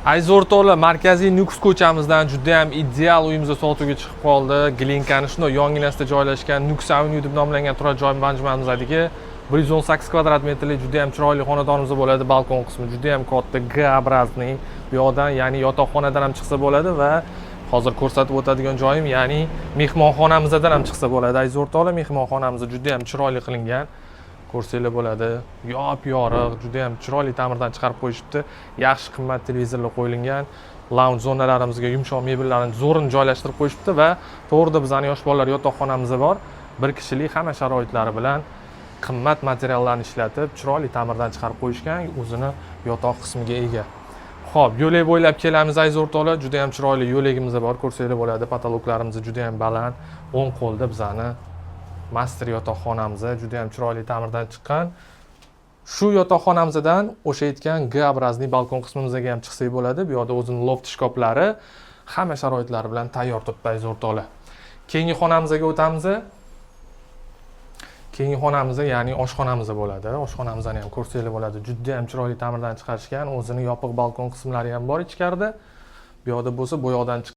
Aziz o'rtoqlar, markaziy Nukus ko'chamizdan juda ham ideal uyimizga sotuvga chiqib qoldi. Glinkani shunday yonginasida joylashgan Nukus Avenue deb nomlangan turar joy manzilamizdagi 118 kvadrat metrlik juda ham chiroyli xonadonimiz bo'ladi. Balkon qismi juda ham katta, G obrazli. Bu yoqdan, ya'ni yotoqxonadan ham chiqsa bo'ladi va hozir ko'rsatib o'tadigan joyim, ya'ni mehmonxonamizdan ham chiqsa bo'ladi. Aziz o'rtoqlar, mehmonxonamiz juda ham chiroyli qilingan. Ko'rsanglar bo'ladi. Yop-yorug', juda ham chiroyli ta'mirdan chiqarib qo'yishibdi. Yaxshi qimmat televizorlar qo'yilgan. Lounge zonalarimizga yumshoq mebellarni zo'rini joylashtirib qo'yishibdi va to'g'rida bizning yosh bolalar yotoqxonamiz bor. Bir kishilik hamma sharoitlari bilan qimmat materiallarni ishlatib, chiroyli ta'mirdan chiqarib qo'yishgan, o'zini yotoq qismiga ega. Xo'p, yo'lak bo'ylab kelamiz aziz o'rtoqlar. Juda ham chiroyli yo'lagimiz bor. Ko'rsanglar bo'ladi. Patologlarimiz juda ham baland. O'ng qo'lda bizani master yotoqxonamiz juda ham chiroyli ta'mirdan chiqqan. Shu yotoqxonamizdan o'sha aytgan G obrazli balkon qismimizga ham chiqsak bo'ladi. Bu yerda o'zining loft shkoflari hamma sharoitlari bilan tayyor turibdi aziz o'rtoqlar. Keyingi xonamizga o'tamiz. Keyingi xonamiz, ya'ni oshxonamiz bo'ladi. Oshxonamizni ham ko'rsanglar bo'ladi. Juda ham chiroyli ta'mirdan chiqarishgan. O'zining yopiq balkon qismlari ham bor ichkarida. Bu yerda bo'lsa, bu yoqdan